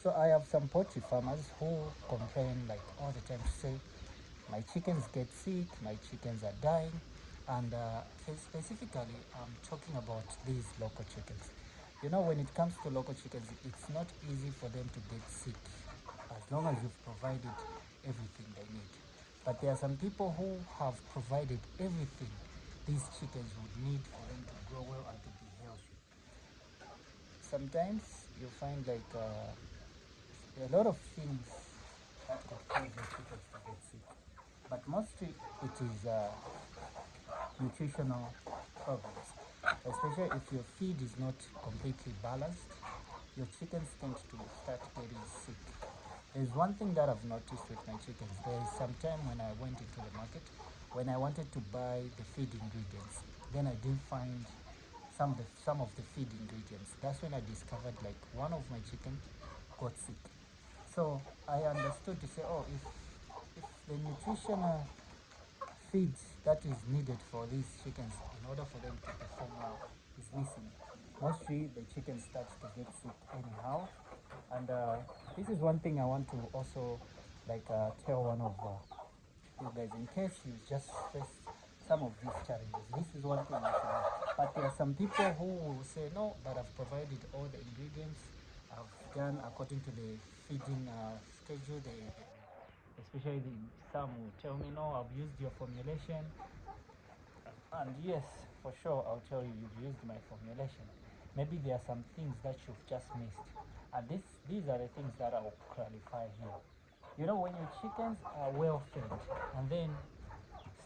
So I have some poultry farmers who complain like all the time to say, my chickens get sick, my chickens are dying, and specifically, I'm talking about these local chickens. You know, when it comes to local chickens, it's not easy for them to get sick as long as you've provided everything they need. But there are some people who have provided everything these chickens would need for them to grow well and to be healthy. Sometimes you find like a lot of things that could cause your chickens to get sick, but mostly it is nutritional problems, especially if your feed is not completely balanced. Your chickens tend to start getting sick. There's one thing that I've noticed with my chickens. There is some time when I went into the market, when I wanted to buy the feed ingredients, then I didn't find some of the feed ingredients. That's when I discovered like one of my chicken got sick. So I understood to say, oh, if the nutritional feed that is needed for these chickens in order for them to perform well is missing, mostly the chicken starts to get sick anyhow. And this is one thing I want to also like tell one of you guys, in case you just face some of these challenges. This is one thing you should know. But there are some people who will say, no, but I've provided all the ingredients, I've done according to the feeding schedule. Especially some will tell me, no, I've used your formulation. And yes, for sure, I'll tell you, you've used my formulation. Maybe there are some things that you've just missed. And these are the things that I'll clarify here. You know, when your chickens are well fed and then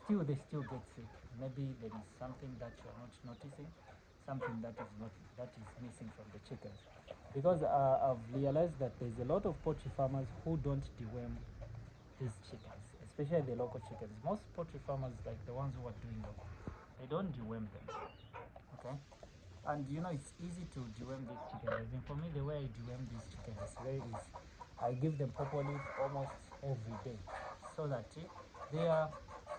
they still get sick, maybe there is something that you're not noticing, something that is missing from the chickens. Because I've realized that there's a lot of poultry farmers who don't deworm these chickens, especially the local chickens. Most poultry farmers, like the ones who are doing local, they don't deworm them. Okay, and you know it's easy to deworm these chickens. I think for me, the way I deworm these chickens is very easy. I give them purple leaf almost every day, so that their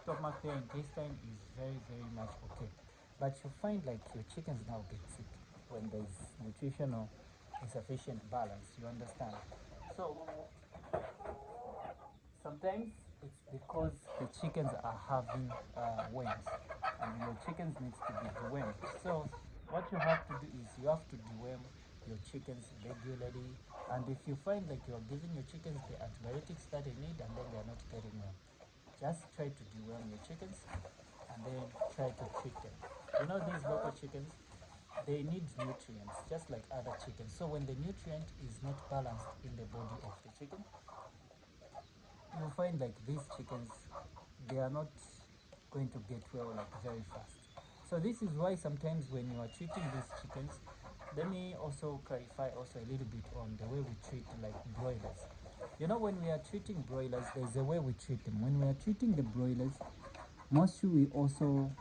stomach, their intestine is very much okay. But you find like your chickens now get sick when there's nutritional insufficient balance. You understand? So sometimes it's because the chickens are having worms, and your chickens needs to be dewormed. So what you have to do is you have to deworm your chickens regularly. And if you find like you're giving your chickens the antibiotics that they need and then they're not getting well, just try to deworm your chickens and then try to treat them. You know, these local chickens, they need nutrients just like other chickens. So when the nutrient is not balanced in the body of the chicken, you'll find like these chickens, they are not going to get well like very fast. So this is why sometimes when you are treating these chickens, let me also clarify also a little bit on the way we treat like broilers. You know, when we are treating broilers, there's a way we treat them. When we are treating the broilers, mostly we also,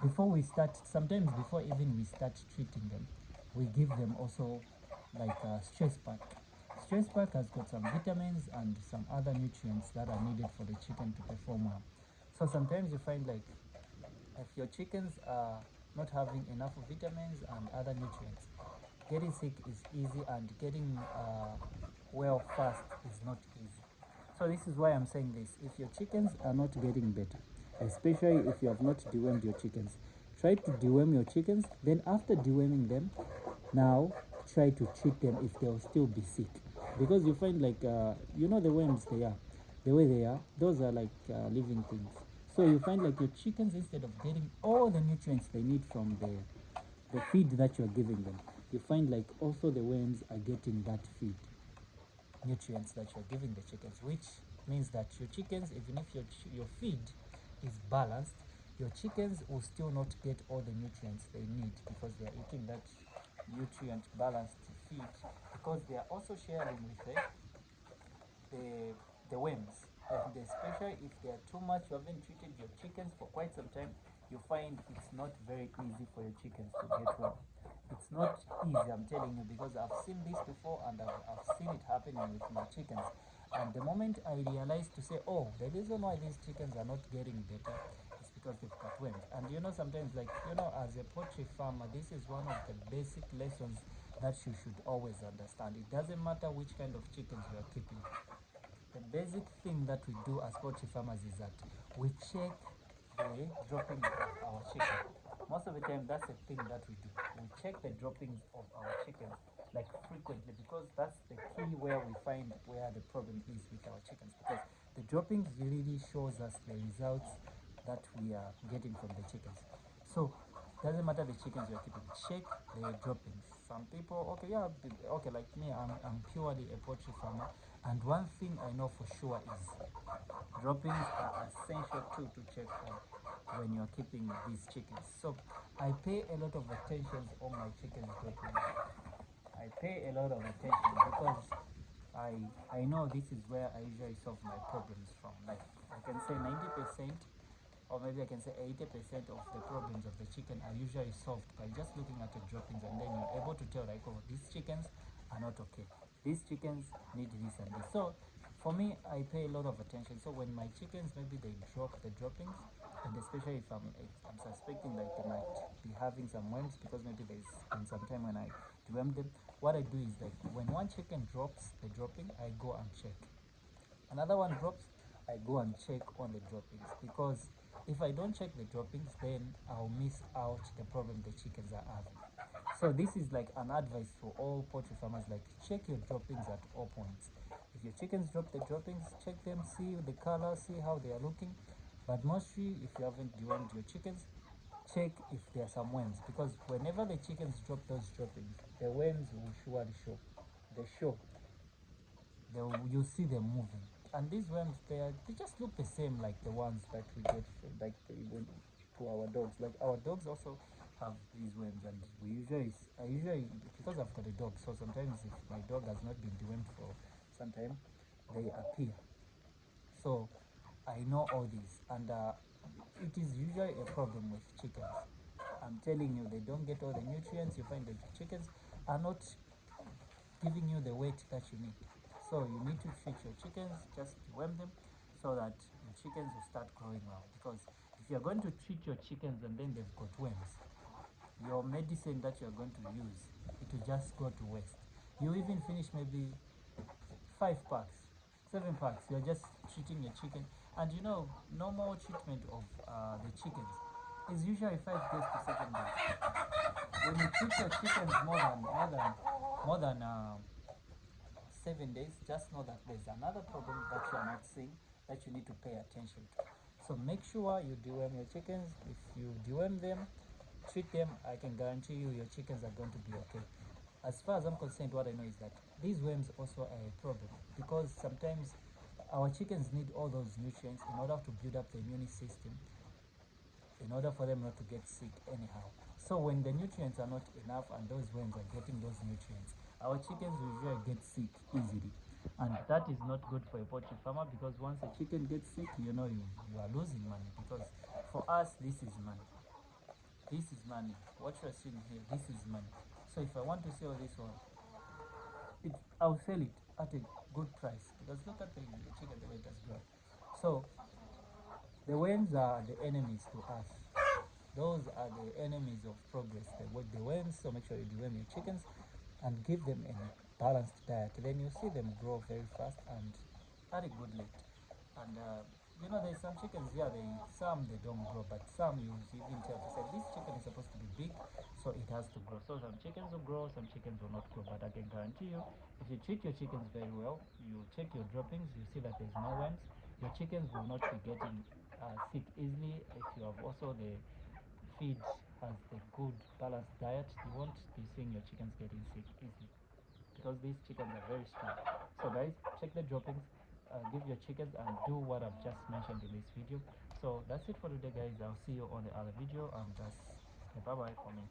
before we start, sometimes before even we start treating them, we give them also like a stress pack. Stress pack has got some vitamins and some other nutrients that are needed for the chicken to perform well. So sometimes you find like if your chickens are not having enough vitamins and other nutrients, getting sick is easy and getting well fast is not easy. So this is why I'm saying this. If your chickens are not getting better, especially if you have not dewormed your chickens, try to deworm your chickens. Then after deworming them, now try to treat them if they'll still be sick. Because you find like, you know the worms they are, the way they are, those are like living things. So you find like your chickens, instead of getting all the nutrients they need from the feed that you're giving them, you find like also the worms are getting that feed nutrients that you're giving the chickens, which means that your chickens, even if your feed is balanced, your chickens will still not get all the nutrients they need because they are eating that nutrient balanced feed, because they are also sharing with the worms. And especially if they are too much, you haven't treated your chickens for quite some time, you find it's not very easy for your chickens to get well. It's not easy, I'm telling you, because I've seen this before and I've seen it happening with my chickens. And the moment I realized to say, oh, the reason why these chickens are not getting better is because they've got worms. And you know, sometimes, like, you know, as a poultry farmer, this is one of the basic lessons that you should always understand. It doesn't matter which kind of chickens you are keeping. The basic thing that we do as poultry farmers is that we check the droppings of our chicken. Most of the time, that's the thing that we do. We check the droppings of our chickens like frequently, because that's the key where we find where the problem is with our chickens, because the droppings really shows us the results that we are getting from the chickens. So doesn't matter the chickens you're keeping, check the droppings. Some people, okay, yeah, okay, like me, I'm purely a poultry farmer, and one thing I know for sure is droppings are essential too to check for when you're keeping these chickens. So I pay a lot of attention on my chickens droppings. I pay a lot of attention because I know this is where I usually solve my problems from. Like I can say 90%, or maybe I can say 80% of the problems of the chicken are usually solved by just looking at the droppings, and then you're able to tell like, oh, these chickens are not okay. These chickens need this and this. So for me, I pay a lot of attention. So when my chickens maybe they drop the droppings, and especially if I'm suspecting like they might be having some worms, because maybe there's been some time when I deworm them, what I do is like when one chicken drops the dropping, I go and check. Another one drops, I go and check on the droppings, because if I don't check the droppings, then I'll miss out the problem the chickens are having. So this is like an advice for all poultry farmers, like check your droppings at all points. If your chickens drop the droppings, check them, see the color, see how they are looking. But mostly if you haven't dewormed your chickens, check if there are some worms, because whenever the chickens drop those droppings, the worms will surely show. They show. You see them moving, and these worms they just look the same like the ones that we get from, like when to our dogs. Like our dogs also have these worms, and I usually, because I've got a dog, so sometimes if my dog has not been dewormed for some time, they appear. So I know all this, and it is usually a problem with chickens. I'm telling you, they don't get all the nutrients. You find that the chickens are not giving you the weight that you need. So you need to treat your chickens, just deworm them, so that your chickens will start growing well. Because if you're going to treat your chickens and then they've got worms, your medicine that you're going to use, it will just go to waste. You even finish maybe 5 packs, 7 packs. You're just treating your chicken, and you know, normal treatment of the chickens is usually 5 days to 7 days. When you treat your chickens more than 7 days, just know that there's another problem that you are not seeing that you need to pay attention to. So make sure you deworm your chickens. If you deworm them, treat them, I can guarantee you your chickens are going to be okay. As far as I'm concerned, what I know is that these worms also are a problem, because sometimes our chickens need all those nutrients in order to build up the immune system, in order for them not to get sick anyhow. So when the nutrients are not enough and those worms are getting those nutrients, our chickens will usually get sick easily. And that is not good for a poultry farmer, because once a chicken gets sick, you know you are losing money, because for us this is money. This is money. What you are seeing here, this is money. So if I want to sell this one, I'll sell it at a good price, because look at the chicken, the way it has grown. So the worms are the enemies to us. Those are the enemies of progress. The worms, so make sure you deworm your chickens and give them a balanced diet. Then you see them grow very fast and at a good rate. And you know, there's some chickens, yeah, some they don't grow, but some you even tell to say this chicken is supposed to be big, so it has to grow. So some chickens will grow, some chickens will not grow. But I can guarantee you, if you treat your chickens very well, you check your droppings, you see that there's no worms, your chickens will not be getting sick easily. If you have also the feed has the good balanced diet, you won't be seeing your chickens getting sick easily, because these chickens are very strong. So guys, check the droppings, give your chickens, and do what I've just mentioned in this video. So that's it for today guys. I'll see you on the other video, and that's bye bye for me.